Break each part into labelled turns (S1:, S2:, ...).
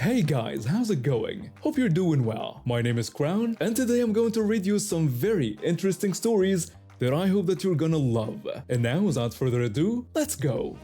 S1: Hey guys, how's it going? Hope you're doing well. My name is Crown, and today I'm going to read you some very interesting stories that I hope that you're gonna love. And now, without further ado, let's go!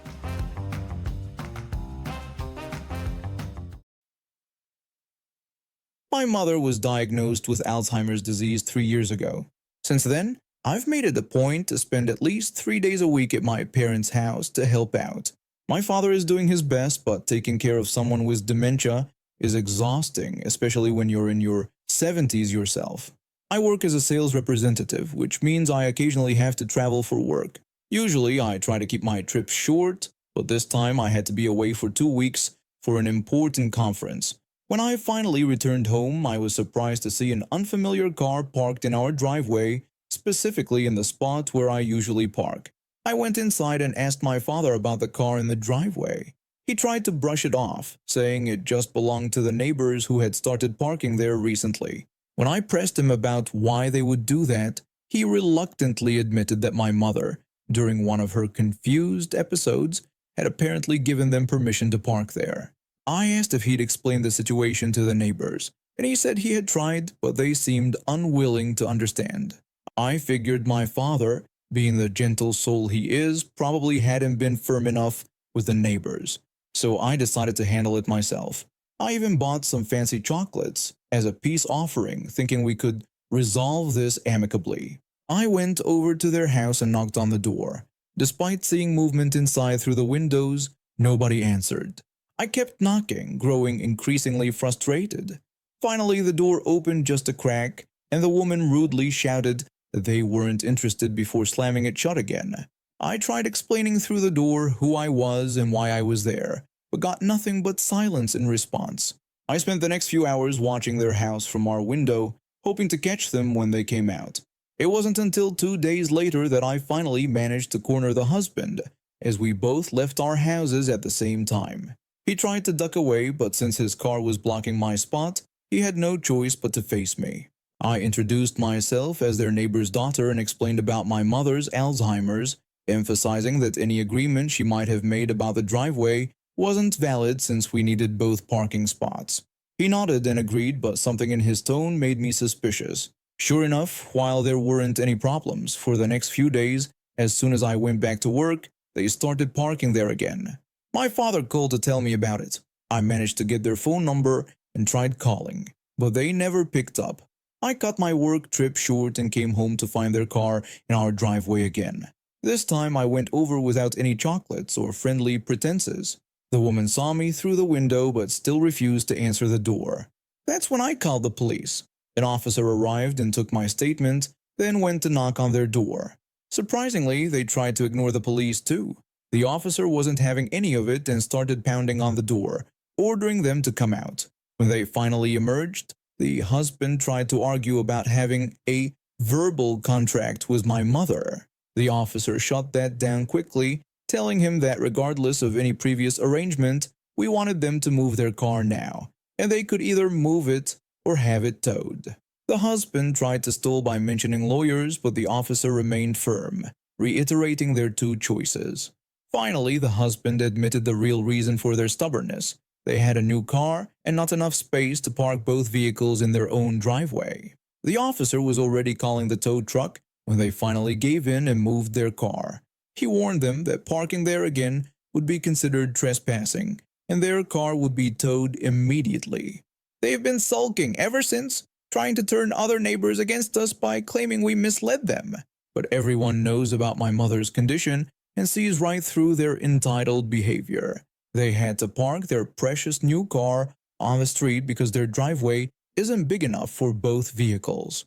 S2: My mother was diagnosed with Alzheimer's disease 3 years ago. Since then, I've made it a point to spend at least 3 days a week at my parents' house to help out. My father is doing his best, but taking care of someone with dementia is exhausting, especially when you're in your 70s yourself. I work as a sales representative, which means I occasionally have to travel for work. Usually, I try to keep my trips short, but this time I had to be away for 2 weeks for an important conference. When I finally returned home, I was surprised to see an unfamiliar car parked in our driveway, specifically in the spot where I usually park. I went inside and asked my father about the car in the driveway. He tried to brush it off, saying it just belonged to the neighbors who had started parking there recently. When I pressed him about why they would do that, he reluctantly admitted that my mother, during one of her confused episodes, had apparently given them permission to park there. I asked if he'd explained the situation to the neighbors, and he said he had tried, but they seemed unwilling to understand. I figured my father, being the gentle soul he is, probably hadn't been firm enough with the neighbors, so I decided to handle it myself. I even bought some fancy chocolates as a peace offering, thinking we could resolve this amicably. I went over to their house and knocked on the door. Despite seeing movement inside through the windows, nobody answered. I kept knocking, growing increasingly frustrated. Finally, the door opened just a crack, and the woman rudely shouted that they weren't interested before slamming it shut again. I tried explaining through the door who I was and why I was there, but got nothing but silence in response. I spent the next few hours watching their house from our window, hoping to catch them when they came out. It wasn't until 2 days later that I finally managed to corner the husband, as we both left our houses at the same time. He tried to duck away, but since his car was blocking my spot, he had no choice but to face me. I introduced myself as their neighbor's daughter and explained about my mother's Alzheimer's, emphasizing that any agreement she might have made about the driveway wasn't valid since we needed both parking spots. He nodded and agreed, but something in his tone made me suspicious. Sure enough, while there weren't any problems, for the next few days, as soon as I went back to work, they started parking there again. My father called to tell me about it. I managed to get their phone number and tried calling, but they never picked up. I cut my work trip short and came home to find their car in our driveway again. This time I went over without any chocolates or friendly pretenses. The woman saw me through the window but still refused to answer the door. That's when I called the police. An officer arrived and took my statement, then went to knock on their door. Surprisingly, they tried to ignore the police too. The officer wasn't having any of it and started pounding on the door, ordering them to come out. When they finally emerged, the husband tried to argue about having a verbal contract with my mother. The officer shut that down quickly, telling him that regardless of any previous arrangement, we wanted them to move their car now, and they could either move it or have it towed. The husband tried to stall by mentioning lawyers, but the officer remained firm, reiterating their two choices. Finally, the husband admitted the real reason for their stubbornness. They had a new car and not enough space to park both vehicles in their own driveway. The officer was already calling the tow truck when they finally gave in and moved their car. He warned them that parking there again would be considered trespassing, and their car would be towed immediately. They've been sulking ever since, trying to turn other neighbors against us by claiming we misled them. But everyone knows about my mother's condition and sees right through their entitled behavior. They had to park their precious new car on the street because their driveway isn't big enough for both vehicles.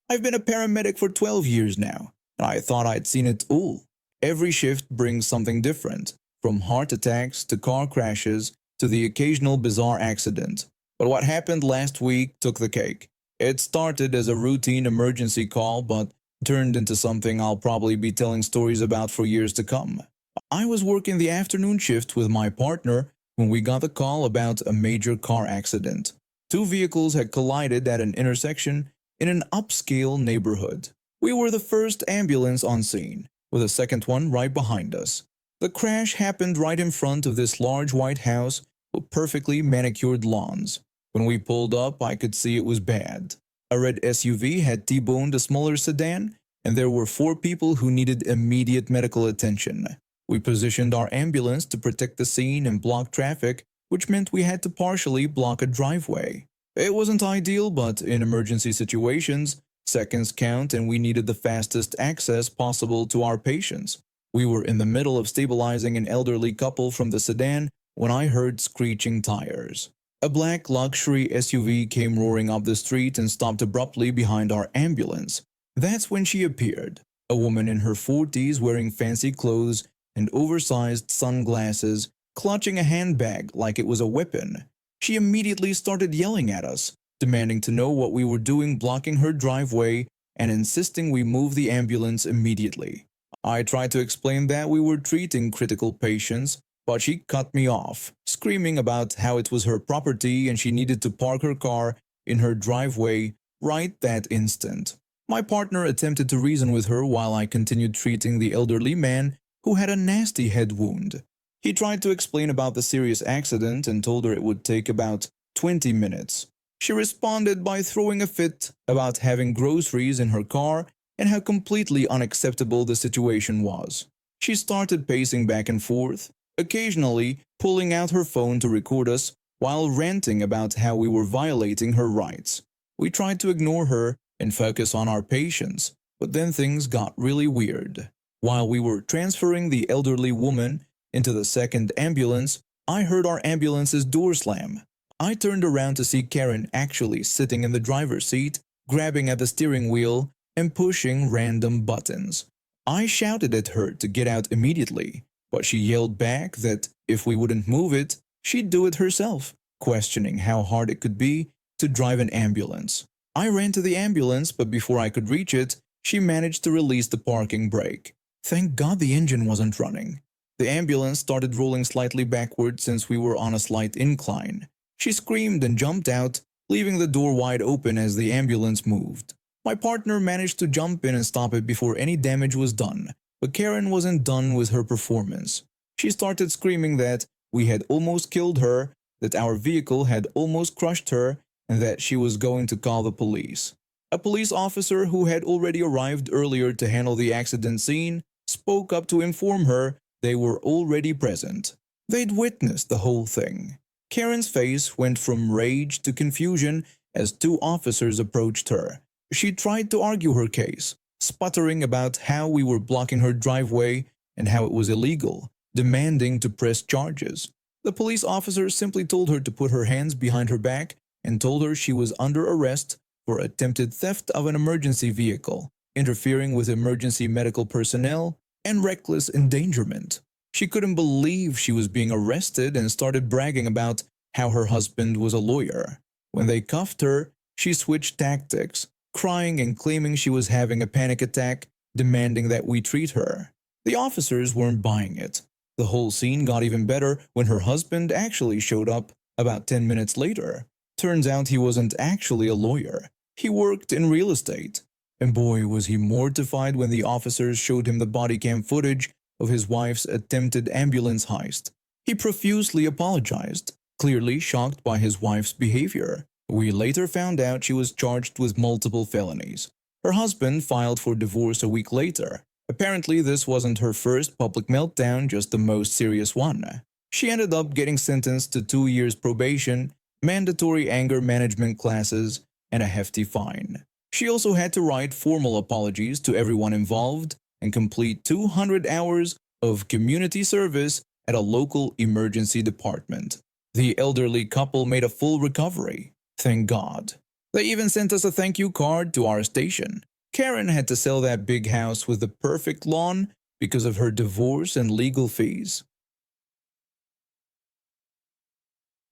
S2: I've been a paramedic for 12 years now, and I thought I'd seen it all. Every shift brings something different, from heart attacks to car crashes to the occasional bizarre accident. But what happened last week took the cake. It started as a routine emergency call, but turned into something I'll probably be telling stories about for years to come. I was working the afternoon shift with my partner when we got the call about a major car accident. 2 vehicles had collided at an intersection in an upscale neighborhood. We were the first ambulance on scene, with a second one right behind us. The crash happened right in front of this large white house with perfectly manicured lawns. When we pulled up, I could see it was bad. A red SUV had T-boned a smaller sedan, and there were 4 people who needed immediate medical attention. We positioned our ambulance to protect the scene and block traffic, which meant we had to partially block a driveway. It wasn't ideal, but in emergency situations, seconds count and we needed the fastest access possible to our patients. We were in the middle of stabilizing an elderly couple from the sedan when I heard screeching tires. A black luxury SUV came roaring up the street and stopped abruptly behind our ambulance. That's when she appeared, a woman in her 40s wearing fancy clothes and oversized sunglasses, clutching a handbag like it was a weapon. She immediately started yelling at us, demanding to know what we were doing blocking her driveway and insisting we move the ambulance immediately. I tried to explain that we were treating critical patients, but she cut me off, screaming about how it was her property and she needed to park her car in her driveway right that instant. My partner attempted to reason with her while I continued treating the elderly man who had a nasty head wound. He tried to explain about the serious accident and told her it would take about 20 minutes. She responded by throwing a fit about having groceries in her car and how completely unacceptable the situation was. She started pacing back and forth, occasionally pulling out her phone to record us while ranting about how we were violating her rights. We tried to ignore her and focus on our patients, but then things got really weird. While we were transferring the elderly woman into the second ambulance, I heard our ambulance's door slam. I turned around to see Karen actually sitting in the driver's seat, grabbing at the steering wheel and pushing random buttons. I shouted at her to get out immediately, but she yelled back that if we wouldn't move it, she'd do it herself, questioning how hard it could be to drive an ambulance. I ran to the ambulance, but before I could reach it, she managed to release the parking brake. Thank God the engine wasn't running. The ambulance started rolling slightly backward since we were on a slight incline. She screamed and jumped out, leaving the door wide open as the ambulance moved. My partner managed to jump in and stop it before any damage was done, but Karen wasn't done with her performance. She started screaming that we had almost killed her, that our vehicle had almost crushed her, and that she was going to call the police. A police officer who had already arrived earlier to handle the accident scene spoke up to inform her they were already present. They'd witnessed the whole thing. Karen's face went from rage to confusion as 2 officers approached her. She tried to argue her case, sputtering about how we were blocking her driveway and how it was illegal, demanding to press charges. The police officer simply told her to put her hands behind her back and told her she was under arrest for attempted theft of an emergency vehicle, interfering with emergency medical personnel, and reckless endangerment. She couldn't believe she was being arrested and started bragging about how her husband was a lawyer. When they cuffed her, she switched tactics, crying and claiming she was having a panic attack, demanding that we treat her. The officers weren't buying it. The whole scene got even better when her husband actually showed up about 10 minutes later. Turns out he wasn't actually a lawyer. He worked in real estate. And boy, was he mortified when the officers showed him the body cam footage of his wife's attempted ambulance heist. He profusely apologized, clearly shocked by his wife's behavior. We later found out she was charged with multiple felonies. Her husband filed for divorce a week later. Apparently, this wasn't her first public meltdown, just the most serious one. She ended up getting sentenced to 2 years probation, mandatory anger management classes, and a hefty fine. She also had to write formal apologies to everyone involved and complete 200 hours of community service at a local emergency department. The elderly couple made a full recovery. Thank God. They even sent us a thank you card to our station. Karen had to sell that big house with the perfect lawn because of her divorce and legal fees.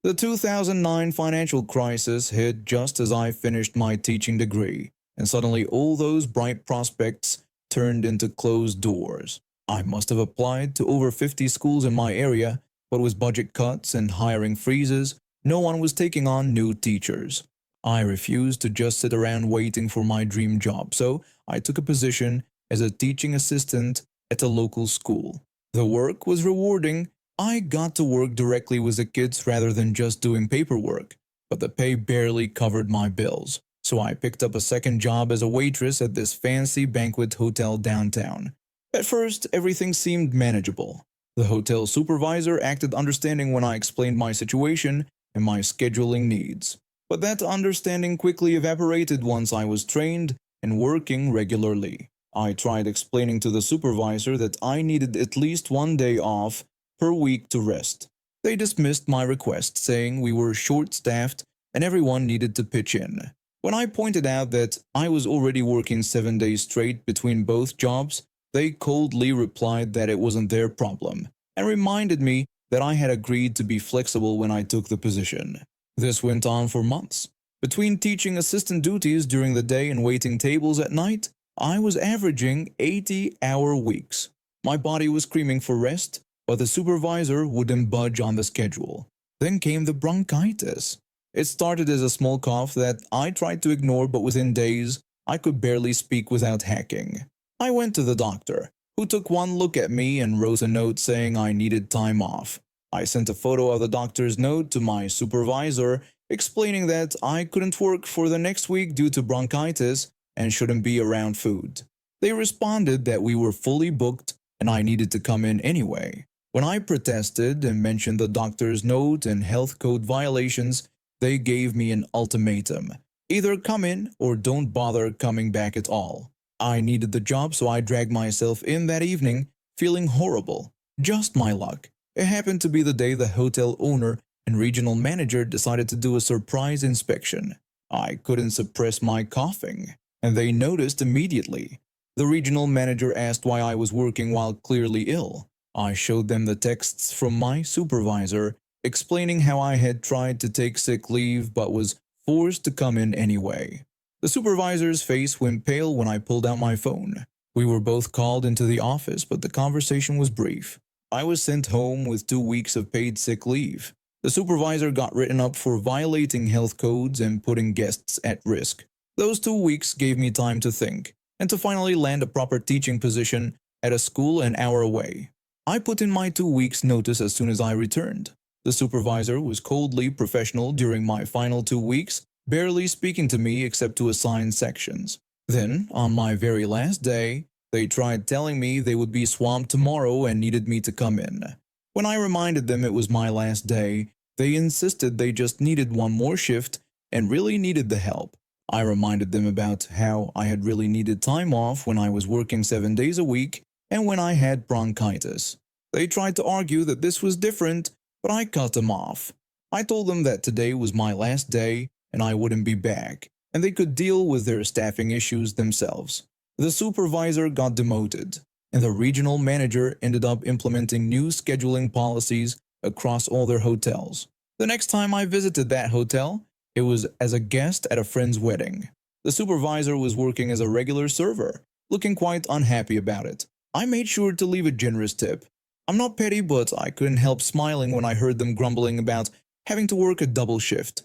S2: The 2009 financial crisis hit just as I finished my teaching degree, and suddenly all those bright prospects turned into closed doors. I must have applied to over 50 schools in my area, but with budget cuts and hiring freezes, no one was taking on new teachers. I refused to just sit around waiting for my dream job, so I took a position as a teaching assistant at a local school. The work was rewarding. I got to work directly with the kids rather than just doing paperwork, but the pay barely covered my bills. So I picked up a second job as a waitress at this fancy banquet hotel downtown. At first, everything seemed manageable. The hotel supervisor acted understanding when I explained my situation and my scheduling needs. But that understanding quickly evaporated once I was trained and working regularly. I tried explaining to the supervisor that I needed at least one day off per week to rest. They dismissed my request, saying we were short-staffed and everyone needed to pitch in. When I pointed out that I was already working 7 days straight between both jobs, they coldly replied that it wasn't their problem and reminded me that I had agreed to be flexible when I took the position. This went on for months. Between teaching assistant duties during the day and waiting tables at night, I was averaging 80-hour weeks. My body was screaming for rest, but the supervisor wouldn't budge on the schedule. Then came the bronchitis. It started as a small cough that I tried to ignore, but within days, I could barely speak without hacking. I went to the doctor, who took one look at me and wrote a note saying I needed time off. I sent a photo of the doctor's note to my supervisor, explaining that I couldn't work for the next week due to bronchitis and shouldn't be around food. They responded that we were fully booked and I needed to come in anyway. When I protested and mentioned the doctor's note and health code violations, they gave me an ultimatum. Either come in or don't bother coming back at all. I needed the job, so I dragged myself in that evening, feeling horrible. Just my luck. It happened to be the day the hotel owner and regional manager decided to do a surprise inspection. I couldn't suppress my coughing, and they noticed immediately. The regional manager asked why I was working while clearly ill. I showed them the texts from my supervisor, explaining how I had tried to take sick leave but was forced to come in anyway. The supervisor's face went pale when I pulled out my phone. We were both called into the office, but the conversation was brief. I was sent home with 2 weeks of paid sick leave. The supervisor got written up for violating health codes and putting guests at risk. Those 2 weeks gave me time to think, and to finally land a proper teaching position at a school an hour away. I put in my 2 weeks' notice as soon as I returned. The supervisor was coldly professional during my final 2 weeks, barely speaking to me except to assign sections. Then, on my very last day, they tried telling me they would be swamped tomorrow and needed me to come in. When I reminded them it was my last day, they insisted they just needed one more shift and really needed the help. I reminded them about how I had really needed time off when I was working 7 days a week and when I had bronchitis. They tried to argue that this was different, but I cut them off. I told them that today was my last day and I wouldn't be back, and they could deal with their staffing issues themselves. The supervisor got demoted, and the regional manager ended up implementing new scheduling policies across all their hotels. The next time I visited that hotel, it was as a guest at a friend's wedding. The supervisor was working as a regular server, looking quite unhappy about it. I made sure to leave a generous tip. I'm not petty, but I couldn't help smiling when I heard them grumbling about having to work a double shift.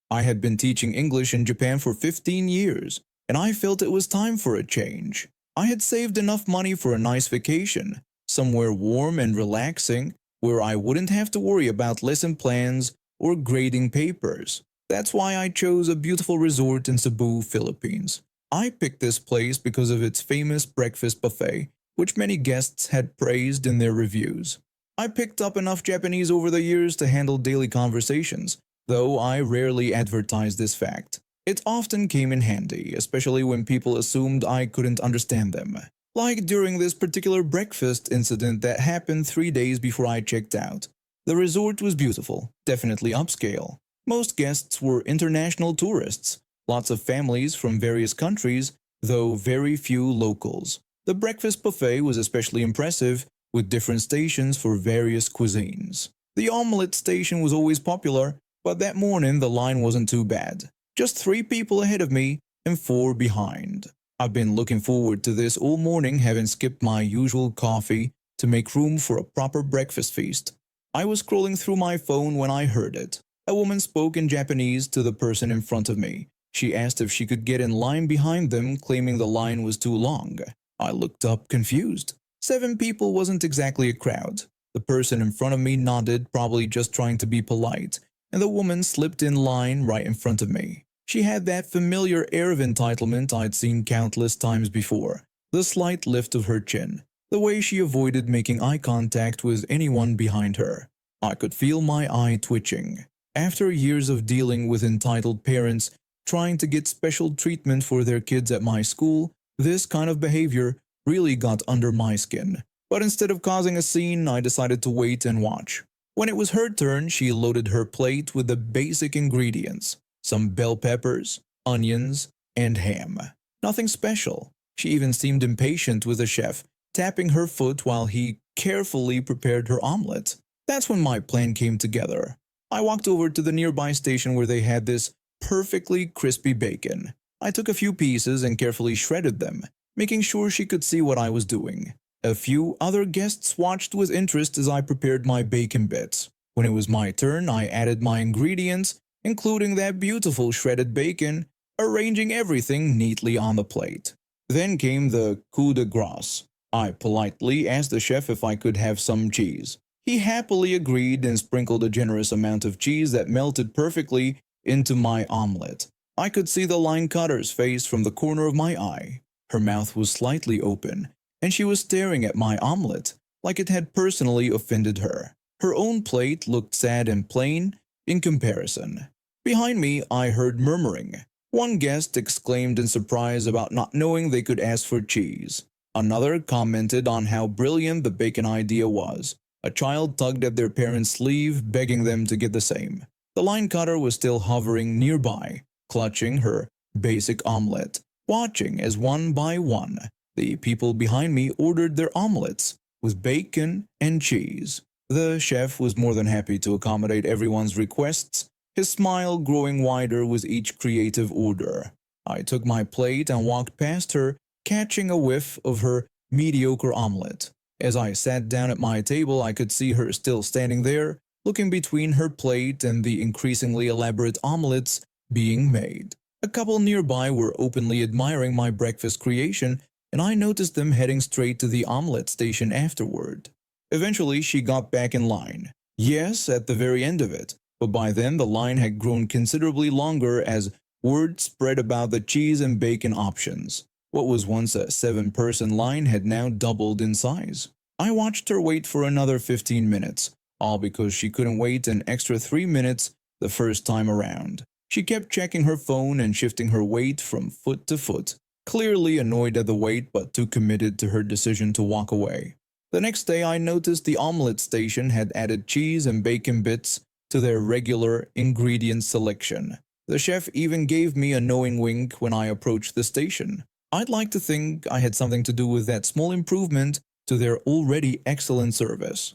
S2: I had been teaching English in Japan for 15 years, and I felt it was time for a change. I had saved enough money for a nice vacation, somewhere warm and relaxing, where I wouldn't have to worry about lesson plans or grading papers. That's why I chose a beautiful resort in Cebu, Philippines. I picked this place because of its famous breakfast buffet, which many guests had praised in their reviews. I picked up enough Japanese over the years to handle daily conversations, though I rarely advertised this fact. It often came in handy, especially when people assumed I couldn't understand them. Like during this particular breakfast incident that happened 3 days before I checked out. The resort was beautiful, definitely upscale. Most guests were international tourists, lots of families from various countries, though very few locals. The breakfast buffet was especially impressive, with different stations for various cuisines. The omelette station was always popular, but that morning the line wasn't too bad. Just 3 people ahead of me and 4 behind. I've been looking forward to this all morning, having skipped my usual coffee to make room for a proper breakfast feast. I was scrolling through my phone when I heard it. A woman spoke in Japanese to the person in front of me. She asked if she could get in line behind them, claiming the line was too long. I looked up confused. 7 people wasn't exactly a crowd. The person in front of me nodded, probably just trying to be polite, and the woman slipped in line right in front of me. She had that familiar air of entitlement I'd seen countless times before, the slight lift of her chin, the way she avoided making eye contact with anyone behind her. I could feel my eye twitching. After years of dealing with entitled parents trying to get special treatment for their kids at my school, this kind of behavior really got under my skin. But instead of causing a scene, I decided to wait and watch. When it was her turn, she loaded her plate with the basic ingredients: some bell peppers, onions, and ham. Nothing special. She even seemed impatient with the chef, tapping her foot while he carefully prepared her omelet. That's when my plan came together. I walked over to the nearby station where they had this perfectly crispy bacon. I took a few pieces and carefully shredded them, making sure she could see what I was doing. A few other guests watched with interest as I prepared my bacon bits. When it was my turn, I added my ingredients, including that beautiful shredded bacon, arranging everything neatly on the plate. Then came the coup de grace. I politely asked the chef if I could have some cheese. He happily agreed and sprinkled a generous amount of cheese that melted perfectly into my omelet. I could see the line cutter's face from the corner of my eye. Her mouth was slightly open, and she was staring at my omelet like it had personally offended her. Her own plate looked sad and plain in comparison. Behind me, I heard murmuring. One guest exclaimed in surprise about not knowing they could ask for cheese. Another commented on how brilliant the bacon idea was. A child tugged at their parent's sleeve, begging them to get the same. The line cutter was still hovering nearby, clutching her basic omelet, watching as one by one the people behind me ordered their omelets with bacon and cheese. The chef was more than happy to accommodate everyone's requests, his smile growing wider with each creative order. I took my plate and walked past her, catching a whiff of her mediocre omelet. As I sat down at my table, I could see her still standing there, looking between her plate and the increasingly elaborate omelets being made. A couple nearby were openly admiring my breakfast creation, and I noticed them heading straight to the omelet station afterward. Eventually, she got back in line. Yes, at the very end of it, but by then the line had grown considerably longer as word spread about the cheese and bacon options. What was once a 7-person line had now doubled in size. I watched her wait for another 15 minutes, all because she couldn't wait an extra 3 minutes the first time around. She kept checking her phone and shifting her weight from foot to foot, clearly annoyed at the wait but too committed to her decision to walk away. The next day I noticed the omelet station had added cheese and bacon bits to their regular ingredient selection. The chef even gave me a knowing wink when I approached the station. I'd like to think I had something to do with that small improvement to their already excellent service.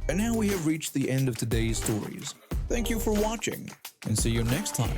S2: And now we have reached the end of today's stories. Thank you for watching, and see you next time.